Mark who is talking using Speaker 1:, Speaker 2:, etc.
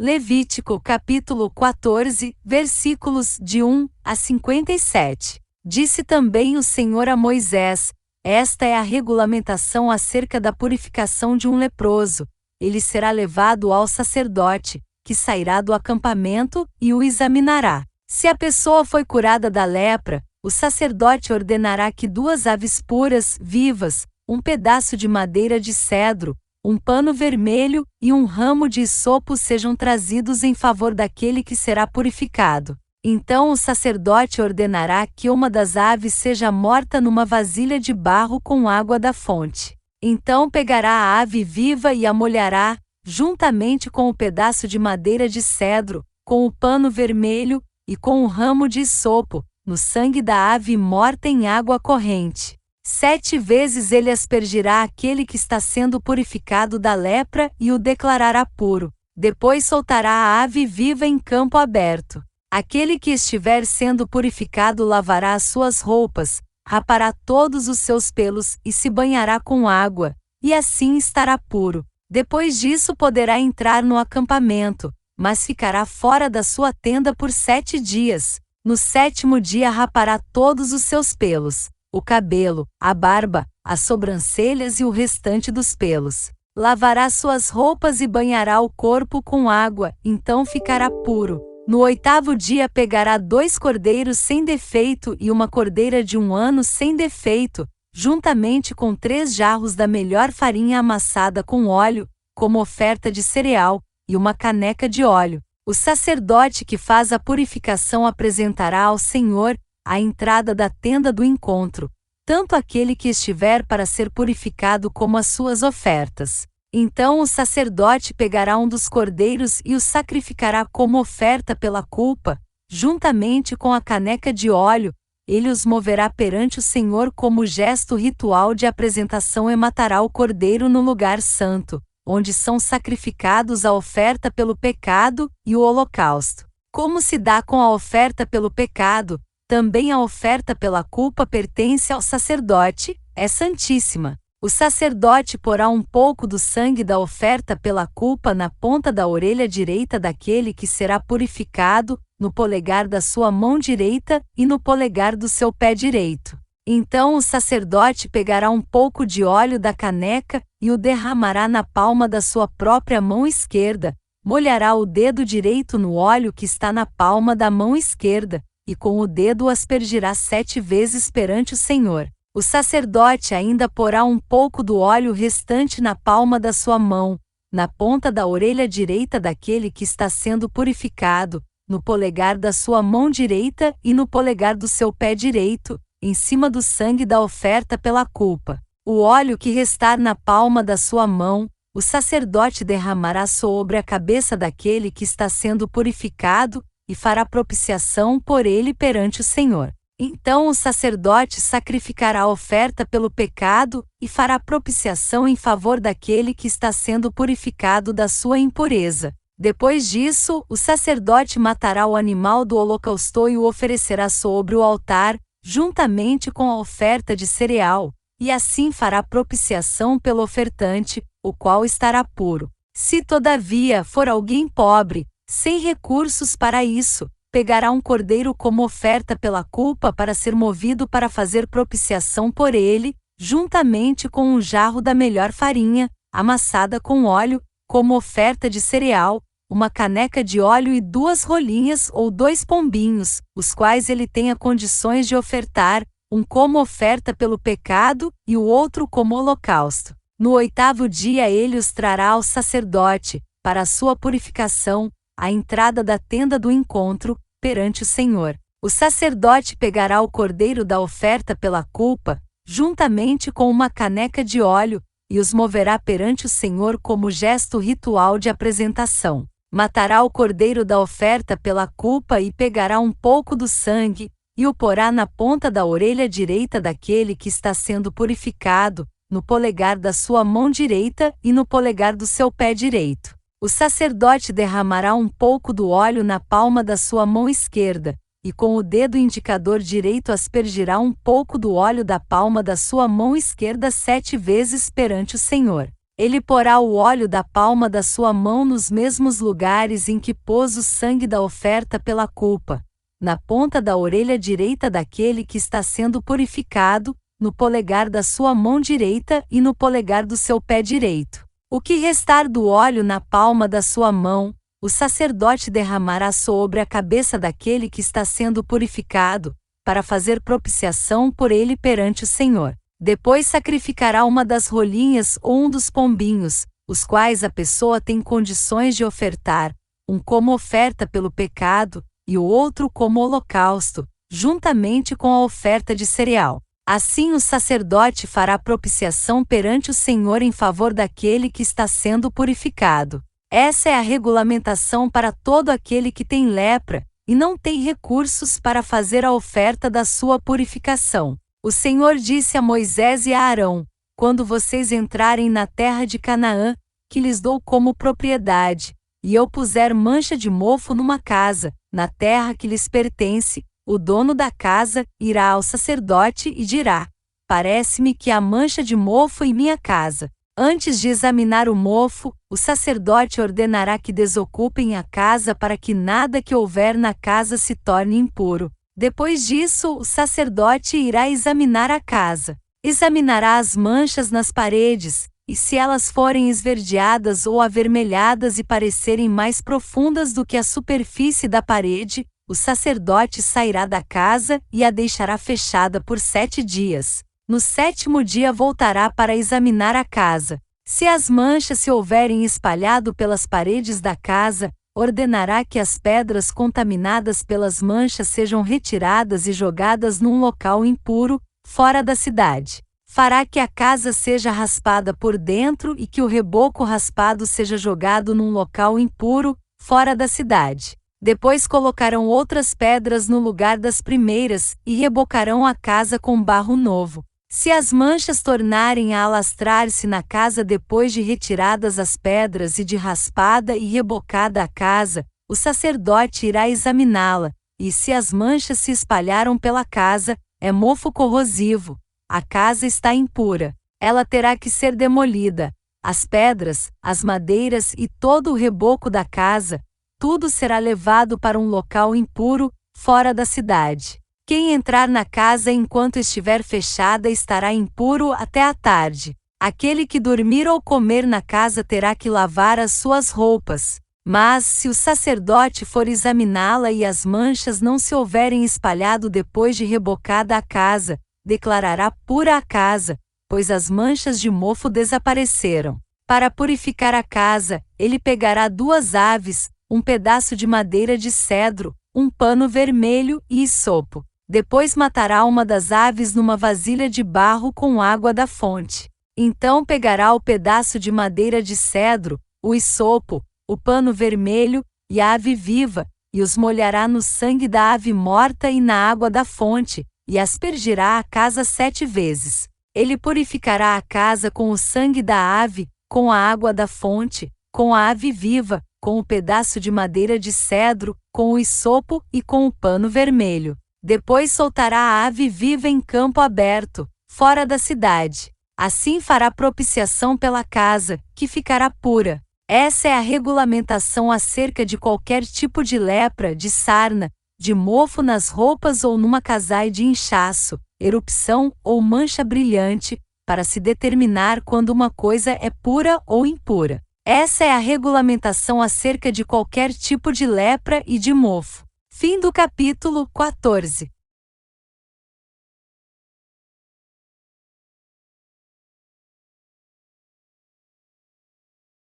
Speaker 1: Levítico capítulo 14, versículos de 1 a 57. Disse também o Senhor a Moisés: esta é a regulamentação acerca da purificação de um leproso. Ele será levado ao sacerdote, que sairá do acampamento e o examinará. Se a pessoa foi curada da lepra, o sacerdote ordenará que 2 aves puras, vivas, um pedaço de madeira de cedro, um pano vermelho e um ramo de hisopo sejam trazidos em favor daquele que será purificado. Então o sacerdote ordenará que uma das aves seja morta numa vasilha de barro com água da fonte. Então pegará a ave viva e a molhará, juntamente com o pedaço de madeira de cedro, com o pano vermelho e com o ramo de hisopo, no sangue da ave morta em água corrente. 7 vezes ele aspergirá aquele que está sendo purificado da lepra e o declarará puro. Depois soltará a ave viva em campo aberto. Aquele que estiver sendo purificado lavará as suas roupas, rapará todos os seus pelos e se banhará com água, e assim estará puro. Depois disso poderá entrar no acampamento, mas ficará fora da sua tenda por 7 dias. No 7º dia rapará todos os seus pelos, o cabelo, a barba, as sobrancelhas e o restante dos pelos. Lavará suas roupas e banhará o corpo com água, então ficará puro. No 8º dia pegará 2 cordeiros sem defeito e uma cordeira de 1 ano sem defeito, juntamente com 3 jarros da melhor farinha amassada com óleo, como oferta de cereal, e uma caneca de óleo. O sacerdote que faz a purificação apresentará ao Senhor, à entrada da tenda do encontro, tanto aquele que estiver para ser purificado como as suas ofertas. Então o sacerdote pegará um dos cordeiros e o sacrificará como oferta pela culpa, juntamente com a caneca de óleo. Ele os moverá perante o Senhor como gesto ritual de apresentação e matará o cordeiro no lugar santo, onde são sacrificados a oferta pelo pecado e o holocausto. Como se dá com a oferta pelo pecado, também a oferta pela culpa pertence ao sacerdote, é santíssima. O sacerdote porá um pouco do sangue da oferta pela culpa na ponta da orelha direita daquele que será purificado, no polegar da sua mão direita e no polegar do seu pé direito. Então o sacerdote pegará um pouco de óleo da caneca e o derramará na palma da sua própria mão esquerda, molhará o dedo direito no óleo que está na palma da mão esquerda, e com o dedo o aspergirá 7 vezes perante o Senhor. O sacerdote ainda porá um pouco do óleo restante na palma da sua mão, na ponta da orelha direita daquele que está sendo purificado, no polegar da sua mão direita e no polegar do seu pé direito, em cima do sangue da oferta pela culpa. O óleo que restar na palma da sua mão, o sacerdote derramará sobre a cabeça daquele que está sendo purificado, e fará propiciação por ele perante o Senhor. Então o sacerdote sacrificará a oferta pelo pecado, e fará propiciação em favor daquele que está sendo purificado da sua impureza. Depois disso, o sacerdote matará o animal do holocausto e o oferecerá sobre o altar, juntamente com a oferta de cereal, e assim fará propiciação pelo ofertante, o qual estará puro. Se todavia for alguém pobre, sem recursos para isso, pegará um cordeiro como oferta pela culpa para ser movido para fazer propiciação por ele, juntamente com um jarro da melhor farinha, amassada com óleo, como oferta de cereal, uma caneca de óleo e 2 rolinhas ou 2 pombinhos, os quais ele tenha condições de ofertar, um como oferta pelo pecado e o outro como holocausto. No 8º dia ele os trará ao sacerdote, para a sua purificação, à entrada da tenda do encontro, perante o Senhor. O sacerdote pegará o cordeiro da oferta pela culpa, juntamente com uma caneca de óleo, e os moverá perante o Senhor como gesto ritual de apresentação. Matará o cordeiro da oferta pela culpa e pegará um pouco do sangue, e o porá na ponta da orelha direita daquele que está sendo purificado, no polegar da sua mão direita e no polegar do seu pé direito. O sacerdote derramará um pouco do óleo na palma da sua mão esquerda, e com o dedo indicador direito aspergirá um pouco do óleo da palma da sua mão esquerda 7 vezes perante o Senhor. Ele porá o óleo da palma da sua mão nos mesmos lugares em que pôs o sangue da oferta pela culpa, na ponta da orelha direita daquele que está sendo purificado, no polegar da sua mão direita e no polegar do seu pé direito. O que restar do óleo na palma da sua mão, o sacerdote derramará sobre a cabeça daquele que está sendo purificado, para fazer propiciação por ele perante o Senhor. Depois sacrificará uma das rolinhas ou um dos pombinhos, os quais a pessoa tem condições de ofertar, um como oferta pelo pecado, e o outro como holocausto, juntamente com a oferta de cereal. Assim o sacerdote fará propiciação perante o Senhor em favor daquele que está sendo purificado. Essa é a regulamentação para todo aquele que tem lepra, e não tem recursos para fazer a oferta da sua purificação. O Senhor disse a Moisés e a Arão: quando vocês entrarem na terra de Canaã, que lhes dou como propriedade, e eu puser mancha de mofo numa casa, na terra que lhes pertence, o dono da casa irá ao sacerdote e dirá: parece-me que há mancha de mofo em minha casa. Antes de examinar o mofo, o sacerdote ordenará que desocupem a casa para que nada que houver na casa se torne impuro. Depois disso, o sacerdote irá examinar a casa. Examinará as manchas nas paredes, e se elas forem esverdeadas ou avermelhadas e parecerem mais profundas do que a superfície da parede, o sacerdote sairá da casa e a deixará fechada por 7 dias. No 7º dia voltará para examinar a casa. Se as manchas se houverem espalhado pelas paredes da casa, ordenará que as pedras contaminadas pelas manchas sejam retiradas e jogadas num local impuro, fora da cidade. Fará que a casa seja raspada por dentro e que o reboco raspado seja jogado num local impuro, fora da cidade. Depois colocarão outras pedras no lugar das primeiras e rebocarão a casa com barro novo. Se as manchas tornarem a alastrar-se na casa depois de retiradas as pedras e de raspada e rebocada a casa, o sacerdote irá examiná-la, e se as manchas se espalharam pela casa, é mofo corrosivo, a casa está impura. Ela terá que ser demolida. As pedras, as madeiras e todo o reboco da casa, tudo será levado para um local impuro, fora da cidade. Quem entrar na casa enquanto estiver fechada estará impuro até a tarde. Aquele que dormir ou comer na casa terá que lavar as suas roupas. Mas, se o sacerdote for examiná-la e as manchas não se houverem espalhado depois de rebocada a casa, declarará pura a casa, pois as manchas de mofo desapareceram. Para purificar a casa, ele pegará 2 aves, um pedaço de madeira de cedro, um pano vermelho e hisopo. Depois matará uma das aves numa vasilha de barro com água da fonte. Então pegará o pedaço de madeira de cedro, o hisopo, o pano vermelho e a ave viva, e os molhará no sangue da ave morta e na água da fonte, e aspergirá a casa 7 vezes. Ele purificará a casa com o sangue da ave, com a água da fonte, com a ave viva, com o pedaço de madeira de cedro, com o hisopo e com o pano vermelho. Depois soltará a ave viva em campo aberto, fora da cidade. Assim fará propiciação pela casa, que ficará pura. Essa é a regulamentação acerca de qualquer tipo de lepra, de sarna, de mofo nas roupas ou numa casaia de inchaço, erupção ou mancha brilhante, para se determinar quando uma coisa é pura ou impura. Essa é a regulamentação acerca de qualquer tipo de lepra e de mofo. Fim do capítulo 14.